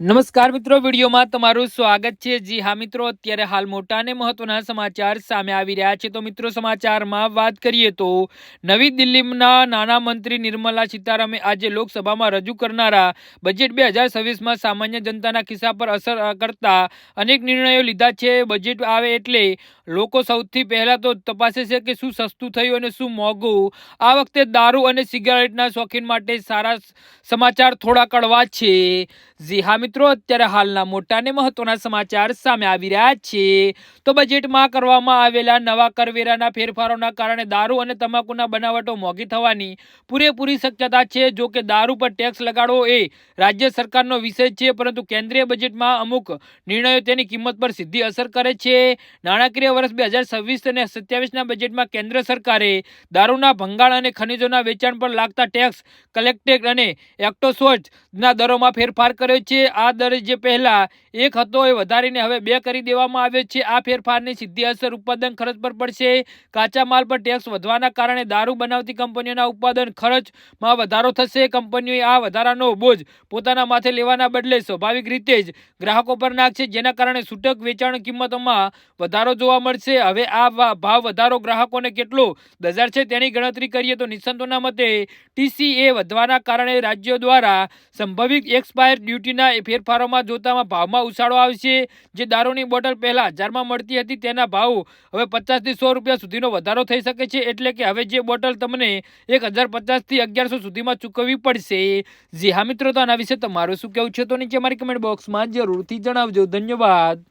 નમસ્કાર મિત્રો, વિડીયોમાં તમારું સ્વાગત છે। જી હા મિત્રો, અત્યારે હાલ મોટા અને મહત્વના સમાચાર સામે આવી રહ્યા છે। તો મિત્રો, સમાચારમાં વાત કરીએ તો નવી દિલ્હીના નાણા મંત્રી નિર્મલા સીતારામને આજે લોકસભામાં રજૂ કરનારા બજેટ 2026માં સામાન્ય જનતાના ખિસ્સા પર અસર કરતા અનેક નિર્ણયો લીધા છે। બજેટ આવે એટલે લોકો સૌથી પહેલા તો તપાસે છે કે શું સસ્તું થયું અને શું મોંઘું। આ વખતે દારૂ અને સિગારેટના શોખીન માટે સારા સમાચાર થોડા કડવા છે। જી હા મિત્રો, અત્યારે હાલના મોટા અને મહત્વના સમાચાર સામે આવી રહ્યા છે। તો બજેટમાં કરવામાં આવેલા નવા કરવેરાના ફેરફારોના કારણે દારૂ અને તમાકુના બનાવટો મોંઘી થવાની પૂરેપૂરી શક્યતા છે। જો કે દારૂ પર ટેક્સ લગાડવો એ રાજ્ય સરકારનો વિષય છે, પરંતુ કેન્દ્રીય બજેટમાં અમુક નિર્ણયો તેની કિંમત પર સીધી અસર કરે છે। નાણાકીય વર્ષ 2026 અને 27ના બજેટમાં કેન્દ્ર સરકારે દારૂના ભંગાણ અને ખનિજોના વેચાણ પર લાગતા ટેક્સ કલેક્ટેડ અને એક્ટોસોર્જના દરોમાં ફેરફાર કર્યો છે। આ દર જે પહેલા 1 હતો એ વધારીને હવે 2 કરી દેવામાં આવ્યો છે। આ ફેરફારની સીધી અસર ઉત્પાદન ખર્ચ પર પડશે। કાચા માલ પર ટેક્સ વધવાના કારણે દારૂ બનાવતી કંપનીઓના ઉત્પાદન ખર્ચમાં વધારો થશે। કંપનીઓએ આ વધારાનો બોજ પોતાના માથે લેવાના બદલે સ્વાભાવિક રીતે જ ગ્રાહકો પર નાખશે, જેના કારણે છૂટક વેચાણ કિંમતોમાં વધારો જોવા મળશે। હવે આ ભાવ વધારો ગ્રાહકોને કેટલો દજાર છે તેની ગણતરી કરીએ તો નિષ્ણાતોના મતે ટીસીએ વધવાના કારણે રાજ્યો દ્વારા સંભવિત એક્સપાયર ડ્યુટીના ફેરફારોમાં જોતામાં ભાવમાં ઉછાળો આવશે। જે દારૂની બોટલ પહેલા 1000માં મળતી હતી તેના ભાવ હવે 50 થી 100 રૂપિયા સુધીનો વધારો થઈ શકે છે। એટલે કે હવે જે બોટલ તમને 1050 થી 1100 સુધીમાં ચૂકવવી પડશે। જી હા મિત્રો, તો આના વિશે તમારું શું કહેવું છે તો નીચે મારી કમેન્ટ બોક્સમાં જરૂરથી જણાવજો। ધન્યવાદ।